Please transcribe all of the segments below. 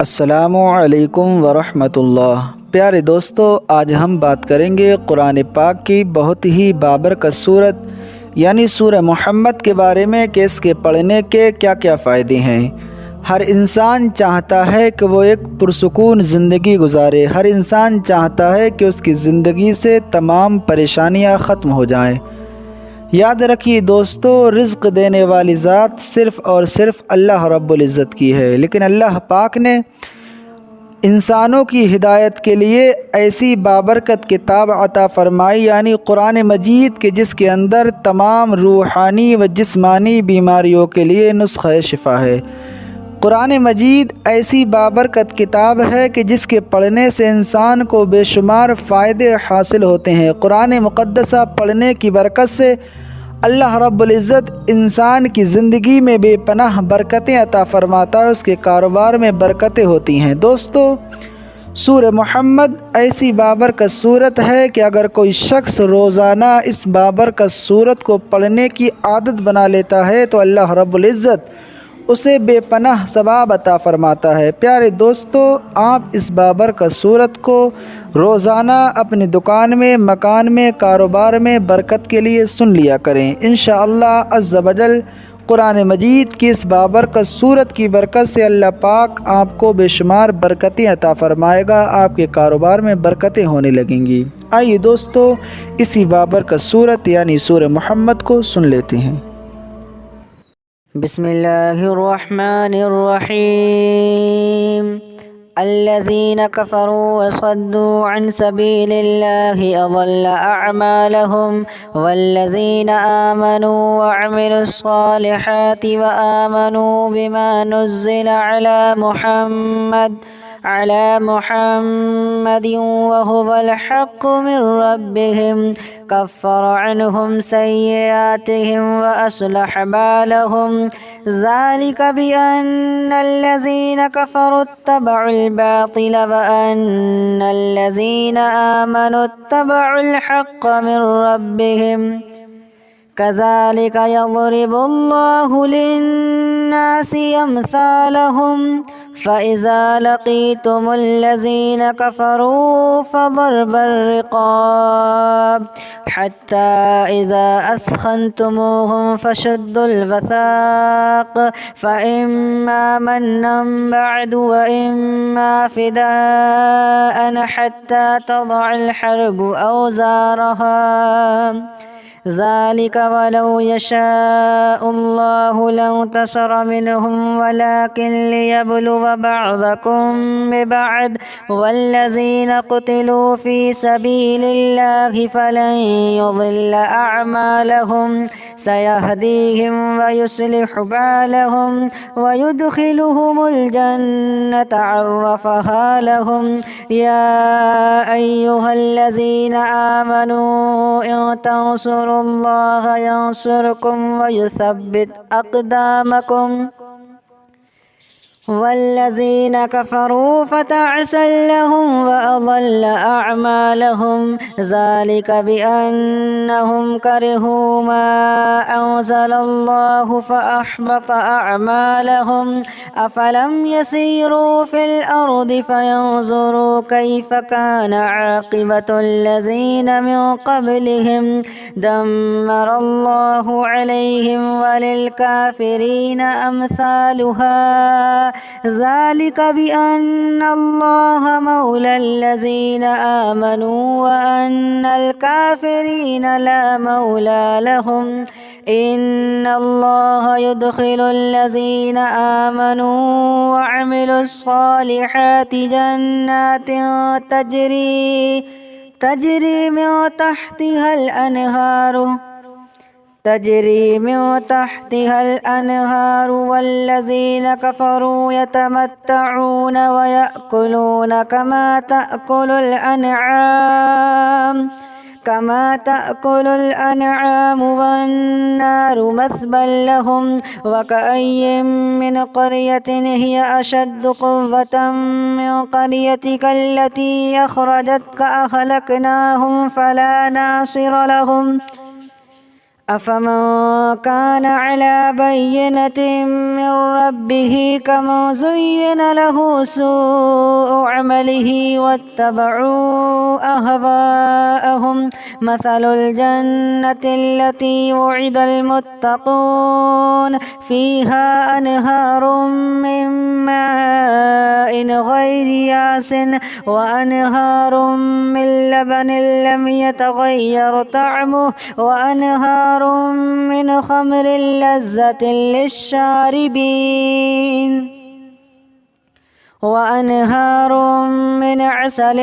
अस्सलामु अलैकुम वरहमतुल्लाह। प्यारे दोस्तों, आज हम बात करेंगे कुरान पाक की बहुत ही बाबरकत सूरत यानी सूरह मोहम्मद के बारे में कि इसके पढ़ने के क्या क्या फ़ायदे हैं। हर इंसान चाहता है कि वो एक पुरसुकून ज़िंदगी गुजारे। हर इंसान चाहता है कि उसकी ज़िंदगी से तमाम परेशानियां ख़त्म हो जाएं। याद रखिए दोस्तों, रिज़्क़ देने वाली ज़ात सिर्फ़ और सिर्फ़ अल्लाह रब्बुल इज़्ज़त की है, लेकिन अल्लाह पाक ने इंसानों की हिदायत के लिए ऐसी बाबरकत किताब अता फ़रमाई यानी कुरान मजीद के, जिसके अंदर तमाम रूहानी व जिस्मानी बीमारियों के लिए नुस्ख़ा शिफ़ा है। कुरान मजीद ऐसी बाबरकत किताब है कि जिसके पढ़ने से इंसान को बेशुमार फ़ायदे हासिल होते हैं। कुरान मुक़द्दसा पढ़ने की बरकत से अल्लाह रब्बुल इज़्ज़त इंसान की ज़िंदगी में बेपनाह बरकतें अता फ़रमाता है, उसके कारोबार में बरकतें होती हैं। दोस्तों, सूरह मोहम्मद ऐसी बाबरकत सूरत है कि अगर कोई शख्स रोज़ाना इस बाबरकत सूरत को पढ़ने की आदत बना लेता है तो अल्लाह रब्बुल इज़्ज़त उसे बेपनाह सवाब अता फ़रमाता है। प्यारे दोस्तों, आप इस बाबरकत सूरत को रोज़ाना अपनी दुकान में, मकान में, कारोबार में बरकत के लिए सुन लिया करें। इंशाअल्लाह अज़्ज़ वजल कुरान मजीद की इस बाबरकत सूरत की बरकत से अल्लाह पाक आपको बेशुमार बरकतें अता फ़रमाएगा, आपके कारोबार में बरकतें होने लगेंगी। आइए दोस्तों, इसी बाबरकत सूरत यानी सूरह मोहम्मद को सुन लेते हैं। बिस्मिल्लाहिर्रहमानिर्रहीम। अल्लज़ीना कफ़रू वसद्दू अन सबीलिल्लाहि अज़ल्ल अअमालहुम वल्लज़ीना आमनू वअमिलुस्सालिहाति व आमनू बिमा नुज़्ज़िला अला मुहम्मदिन व हुवल हक़्क़ु मिर रब्बिहिम कफ़्फ़र अन्हुम सय्यिआतिहिम व अस्लह बालहुम ज़ालिका बिअन्नल्लज़ीना कफ़रू इत्तबउल बातिल व अन्नल्लज़ीना आमनू इत्तबउल हक़्क़ मिर रब्बिहिम कज़ालिका यज़रिबुल्लाहु लिन्नासि अम्सालहुम फ़इज़ा लक़ीतुमुल्लज़ीना कफ़रू फ़ज़रबर रिक़ाब हत्ता इज़ा अस्ख़न्तुमूहुम फ़शुद्दुल वसाक़ फ़इम्मा मन्नन बअदु व इम्मा फ़िदाअन हत्ता तज़अल हर्बु औज़ारहा ज़ालिका वलौ यशाअुल्लाहु लंतसर मिनहुम वलाकिन लियब्लुव बअदकुम बिबअद वल्लज़ीना क़ुतिलू फ़ी सबीलिल्लाहि फ़लन युज़िल्ल अअमालहुम सयहदीहिम व युस्लिहु बालहुम व युदखिलुहुमुल जन्नता अर्रफ़हा लहुम या अय्युहल्लज़ीना आमनू इन तंसुरुल्लाह यंसुरकुम व युथब्बित अक़दामकुम वल्लज़ीना कफ़रू फ़तअसल लहुम व अज़ल्ल अअमालहुम ज़ालिका बिअन्नहुम करिहू मा अंज़लल्लाहु फ़अहबत अअमालहुम अफ़लम यसीरू फ़िल अर्दि फ़यंज़ुरू कैफ़ कान आक़िबतुल्लज़ीना मिन क़ब्लिहिम दम्मरल्लाहु अलैहिम वलिलकाफ़िरीना अम्सालुहा ज़ालिका बिअन्नल्लाह मौलल्लज़ीना आमनू व अन्नल काफ़िरीना ला मौला लहुम इन्नल्लाह युदखिलुल्लज़ीना आमनू व अमिलुस्सालिहाति जन्नातिन तजरी मिन तहतिहल अनहारु वल्लज़ीना कफ़रू यतमत्तऊन व यअकुलून कमा तअकुलुल अनआमु वन्नारु मस्बल लहुम व कअय्यिम मिन क़र्यतिन हिय अशद्दु क़ुव्वतन मिन क़र्यतिका अल्लती अख़रजतका अहलकनाहुम फ़ला नासिर लहुम أفمن كان على بينة من ربه كمن زين له سوء عمله واتبعوا أهواءهم مثل الجنة التي وعد المتقون فيها أنهار من ماء غير ياس وأنهار من لبن لم يتغير طعمه وأنهار من خمر لذة للشاربين وأنهار من عسل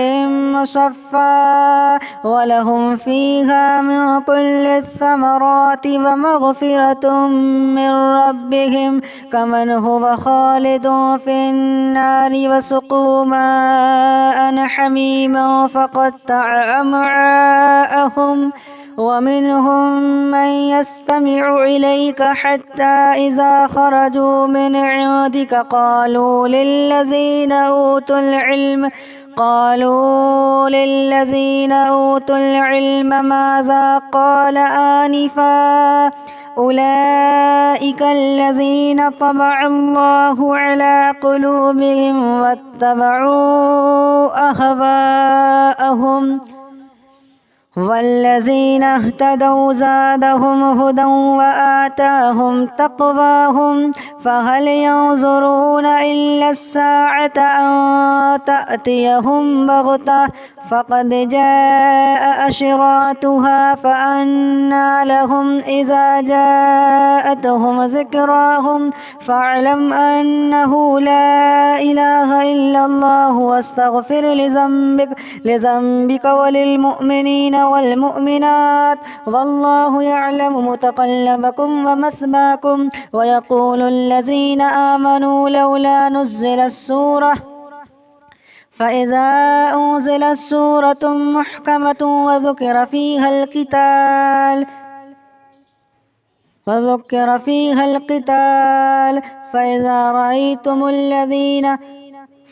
مصفى ولهم فيها من كل الثمرات ومغفرة من ربهم كمن هو خالد في النار وسقوا ماء حميما فقطع أمعاءهم ومنهم من يستمع إليك حتى إذا خرجوا من عندك قالوا للذين أوتوا العلم ماذا قال آنفا أولئك الذين طبع الله على قلوبهم واتبعوا أهواءهم والذين اهتدوا زادهم هدى وآتاهم تقواهم فهل ينظرون إلا الساعة أن تأتيهم بغتة فقد جاء أشراطها فأنى لهم إذا جاءتهم ذكراهم فاعلم أنه لا إله إلا الله واستغفر لذنبك وللمؤمنين والمؤمنات والله يعلم متقلبكم ومثواكم ويقول الذين آمنوا لولا نزلت سورة فإذا أنزلت سورة محكمة وذكر فيها القتال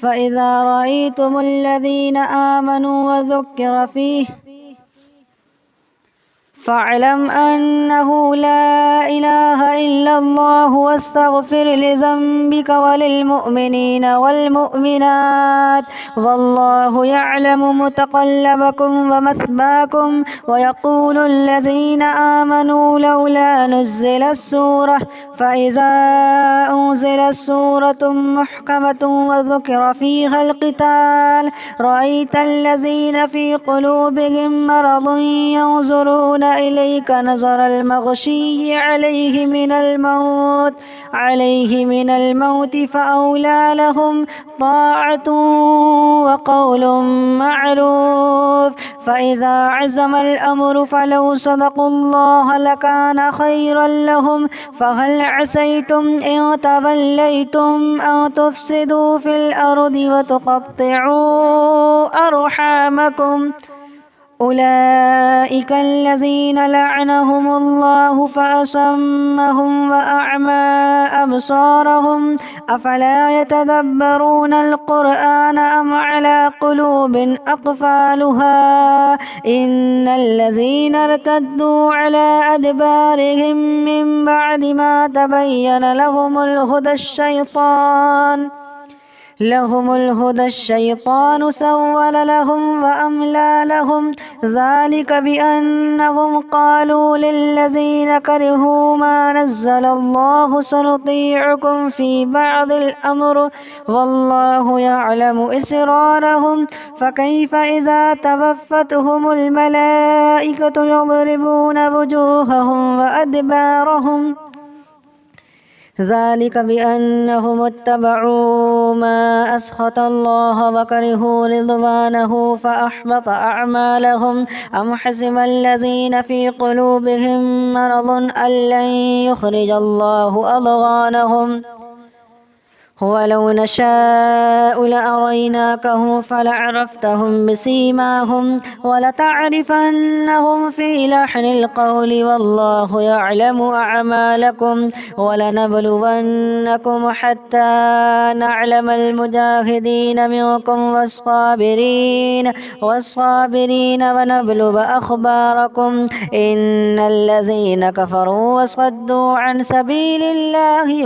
فإذا رأيتم الذين آمنوا وذكر فيه فاعلم أنه لا إله إلا الله واستغفر لذنبك وللمؤمنين والمؤمنات والله يعلم متقلبكم ومثواكم ويقول الذين آمنوا لولا نزلت سورة فإذا أنزلت سورة محكمة وذكر فيها القتال رأيت الذين في قلوبهم مرض ينظرون إليك نظر المغشي عليه من الموت فأولى لهم طاعة وقول معروف فإذا عزم الأمر فلو صدقوا الله لكان خيرا لهم فهل عسيتم إن توليتم أن تفسدوا في الأرض وتقطعوا أرحامكم أولئك الذين لعنهم الله فأصمهم وأعمى أبصارهم أفلا يتدبرون القرآن أم على قلوب أقفالها إن الذين ارتدوا على أدبارهم من بعد ما تبين لهم الهدى الشيطان سول لهم وأملى لهم ذلك بأنهم قالوا للذين كرهوا ما نزل الله سنطيعكم في بعض الأمر والله يعلم إسرارهم فكيف إذا توفتهم الملائكة يضربون وجوههم وأدبارهم ذلك بأنهم اتبعوا ما أسخط الله وكرهوا رضوانه فأحبط أعمالهم أم حسب الذين في قلوبهم مرض أن لن يخرج الله أضغانهم ولو نشاء لأريناكهم فلعرفتهم بسيماهم ولتعرفنهم في لحن القول والله يعلم أعمالكم ولنبلونكم حتى نعلم المجاهدين منكم والصابرين ونبلو أخباركم إن الذين كفروا وصدوا عن سبيل الله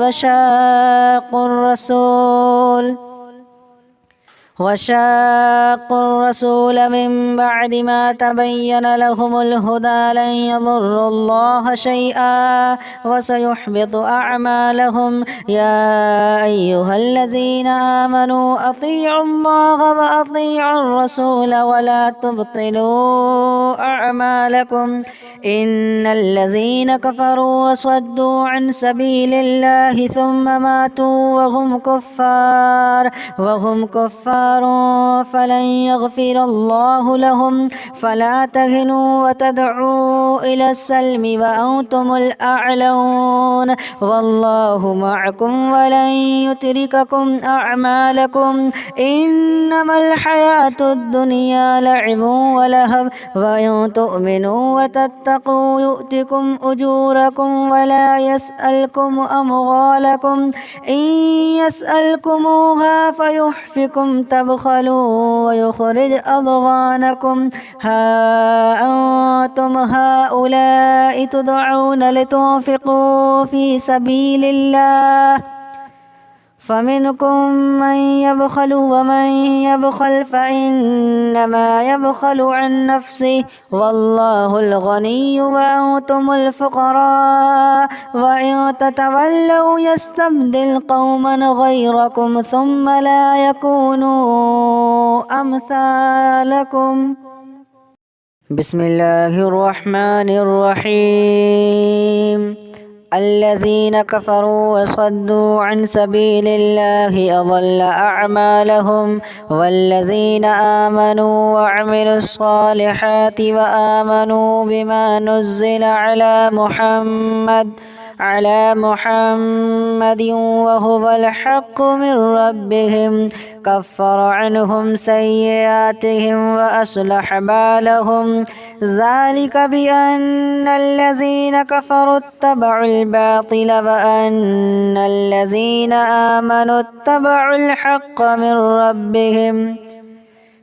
وشاقوا الرسول من بعد ما تبين لهم الهدى لن يضروا الله شيئا وسيحبط أعمالهم يا أيها الذين آمنوا أطيعوا الله وأطيعوا الرسول ولا تبطلوا أعمالكم إن الذين كفروا وصدوا عن سبيل الله ثم ماتوا وهم كفار فلن يغفر الله لهم فلا تهنوا وتدعوا إلى السلم وأنتم الأعلون والله معكم ولن يترككم أعمالكم إنما الحياة الدنيا لعب ولهب وإن تؤمنوا وتتقوا يؤتكم أجوركم ولا يسألكم أموالكم إن يسألكموها فيحفكم تبخلوا ويخرج أضغانكم ها أنتم هؤلاء تدعون لتنفقوا في سبيل الله فمنكم من يبخل ومن يبخل فإنما يبخل عن نفسه والله الغني وأنتم الفقراء وإن تتولوا يستبدل قوما غيركم ثم لا يكونوا أمثالكم بسم الله الرحمن الرحيم الذين كفروا وصدوا عن سبيل الله أضل أعمالهم والذين آمنوا وعملوا الصالحات وآمنوا بما نزل على محمد وهو الحق من ربهم كفر عنهم سيئاتهم وأصلح بالهم ذلك بأن الذين كفروا اتبعوا الباطل وأن الذين آمنوا اتبعوا الحق من ربهم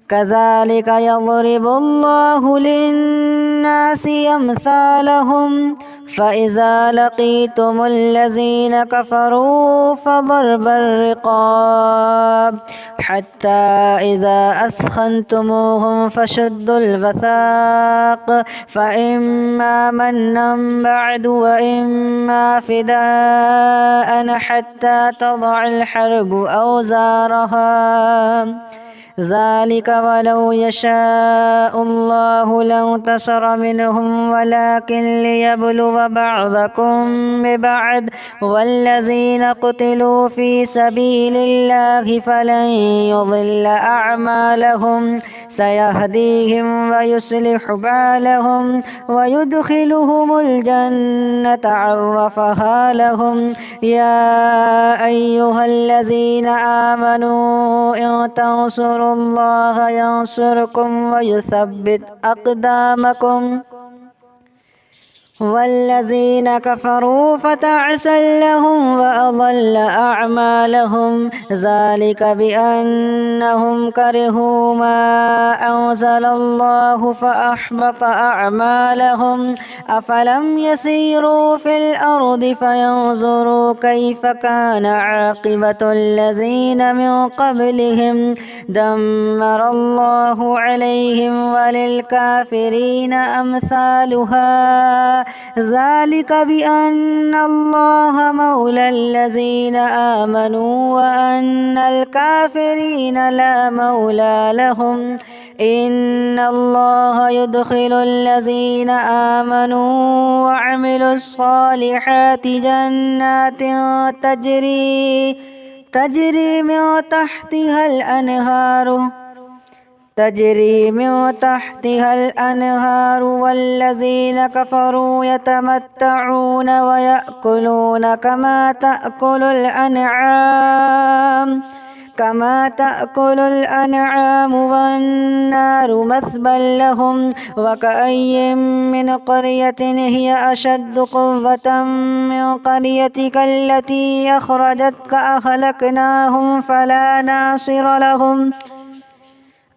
كذلك يضرب الله للناس أمثالهم فإذا لقيتم الذين كفروا فضرب الرقاب حتى إذا أثخنتموهم فشدوا الوثاق فإما منا بعد وإما فداء حتى تضع الحرب أوزارها ذلك ولو يشاء الله لانتصر منهم ولكن ليبلو بعضكم ببعض والذين قتلوا في سبيل الله فلن يضل أعمالهم سيهديهم ويصلح بالهم ويدخلهم الجنة عرفها لهم يا أيها الذين آمنوا إن تنصروا الله ينصركم ويثبت أقدامكم والذين كفروا فتعسا لهم وأضل أعمالهم ذلك بأنهم كرهوا ما أنزل الله فأحبط أعمالهم أفلم يسيروا في الأرض فينظروا كيف كان عاقبة الذين من قبلهم دمر الله عليهم وللكافرين أمثالها ذلك بأن الله مولى الذين آمنوا وأن الكافرين لا مولى لهم إن الله يدخل الذين آمنوا وعملوا الصالحات جنات تجري من تحتها الأنهار تجري من تحتها الأنهار والذين كفروا يتمتعون ويأكلون كما تأكل الأنعام والنار مثبى لهم وكأي من قرية هي أشد قوة من قريتك التي أخرجتك أهلكناهم فلا ناصر لهم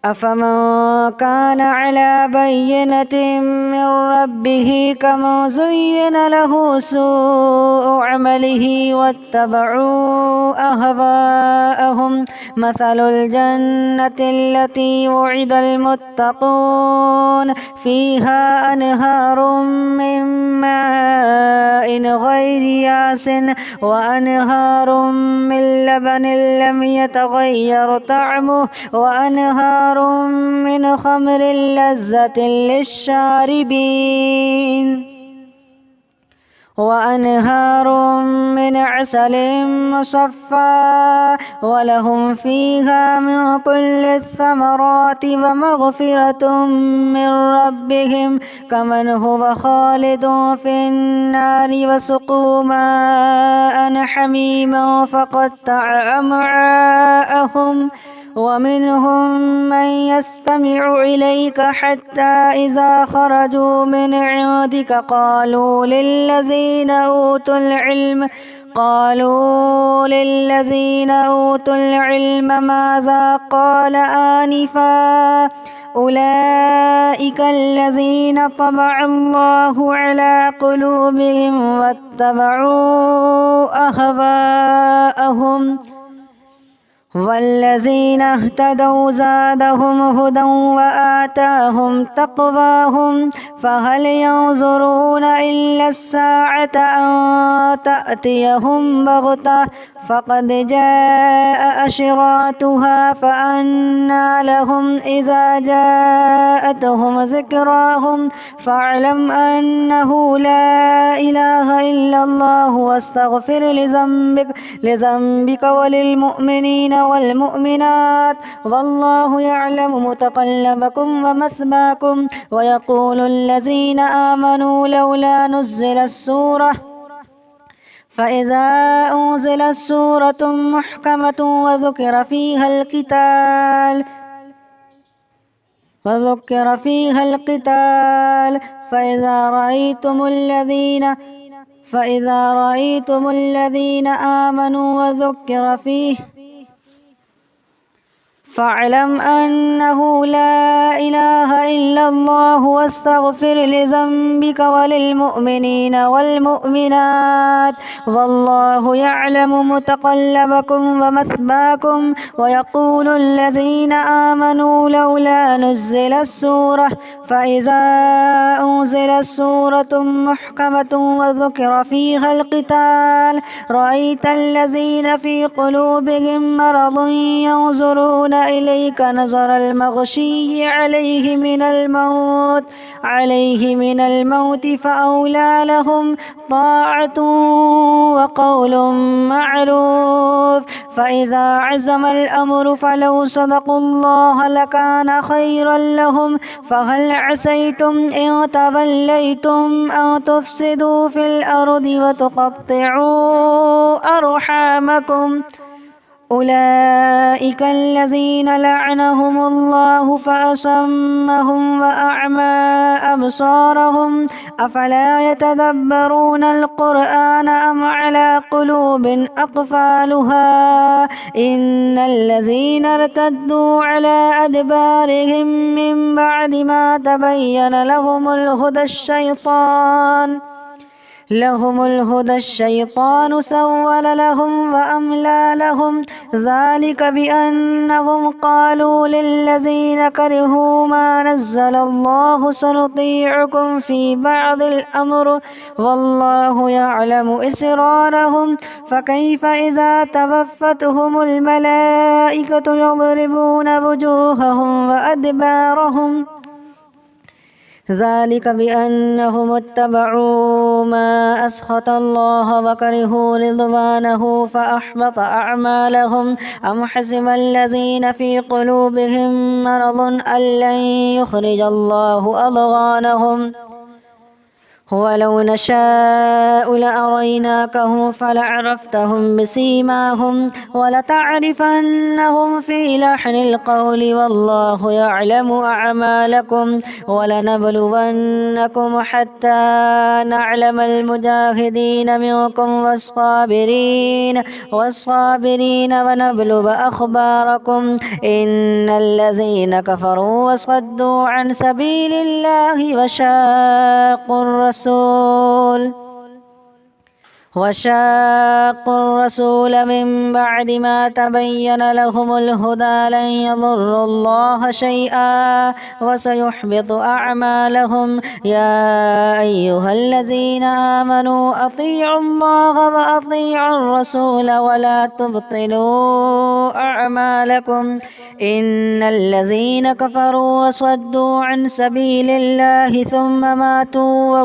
أفمن كان على بينة من ربه كمن زين له سوء عمله واتبعوا أهواءهم مثل الجنة التي وعد المتقون فيها أنهار من ماء غير ياس وأنهار من لبن لم يتغير طعمه وأنهار من خمر لذة للشاربين وأنهار من عسل مصفى ولهم فيها من كل الثمرات ومغفرة من ربهم كمن هو خالد في النار وسقوا ماء حميما فقطع أمعاءهم ومنهم من يستمع إليك حتى إذا خرجوا من عندك قالوا للذين أوتوا العلم ماذا قال آنفا أولئك الذين طبع الله على قلوبهم واتبعوا أهواءهم والذين اهتدوا زادهم هدى وآتاهم تقواهم فهل ينظرون إلا الساعة أن تأتيهم بغتة فقد جاء أشراطها فأنى لهم إذا جاءتهم ذكراهم فاعلم أنه لا إله إلا الله واستغفر لذنبك وللمؤمنين والمؤمنات والله يعلم متقلبكم ومثواكم ويقول الذين آمنوا لولا نزلت سورة فإذا أنزلت سورة محكمة وذكر فيها القتال فإذا رأيتم الذين آمنوا وذكر فيه فاعلم أنه لا إله إلا الله واستغفر لذنبك وللمؤمنين والمؤمنات والله يعلم متقلبكم ومثواكم ويقول الذين آمنوا لولا نزلت سورة فإذا أنزلت سورة محكمة وذكر فيها القتال رأيت الذين في قلوبهم مرض ينظرون إليك نظر المغشي عليه من الموت فأولى لهم طاعة وقول معروف فإذا عزم الأمر فلو صدقوا الله لكان خيرا لهم فهل عسيتم إن توليتم أن تفسدوا في الأرض وتقطعوا أرحامكم أولئك الذين لعنهم الله فأصمهم وأعمى أبصارهم أفلا يتدبرون القرآن أم على قلوب أقفالها إن الذين ارتدوا على أدبارهم من بعد ما تبين لهم الهدى الشيطان سول لهم وأملى لهم ذلك بأنهم قالوا للذين كرهوا ما نزل الله سنطيعكم في بعض الأمر والله يعلم إسرارهم فكيف إذا توفتهم الملائكة يضربون وجوههم وأدبارهم ذلك بأنهم اتبعوا ما أسخط الله وكرهوا رضوانه فأحبط أعمالهم أم حسب الذين في قلوبهم مرض أن لن يخرج الله أضغانهم ولو نشاء لأريناكهم فلعرفتهم بسيماهم ولتعرفنهم في لحن القول والله يعلم أعمالكم ولنبلونكم حتى نعلم المجاهدين منكم والصابرين ونبلو أخباركم إن الذين كفروا وصدوا عن سبيل الله وشاقوا الرسول من بعد ما تبين لهم الهدى لن يضروا الله شيئا وسيحبط أعمالهم يا أيها الذين آمنوا أطيعوا الله وأطيعوا الرسول ولا تبطلوا أعمالكم إن الذين كفروا وصدوا عن سبيل الله ثم ماتوا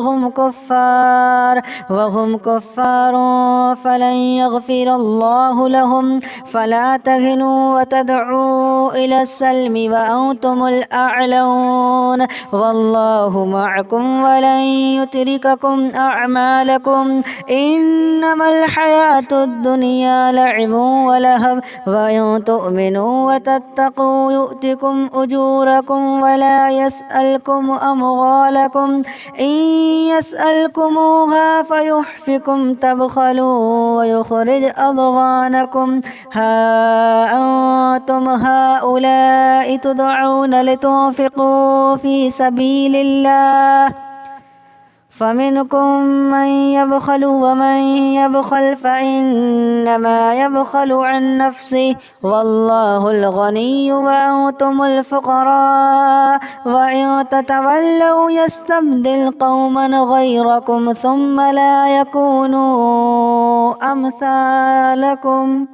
وهم كفار فلن يغفر الله لهم فلا تهنوا وتدعوا إلى السلم وأنتم الأعلون والله معكم ولن يترككم أعمالكم إنما الحياة الدنيا لعب ولهو وإن تؤمنوا وتتقوا يؤتكم أجوركم ولا يسألكم أموالكم إن يسألكموها فيحفكم تبخلوا ويخرج أضغانكم ها أنتم هؤلاء تدعون لتنفقوا في سبيل الله فمنكم من يبخل ومن يبخل فإنما يبخل عن نفسه والله الغني وأنتم الفقراء وإن تتولوا يستبدل قوما غيركم ثم لا يكونوا أمثالكم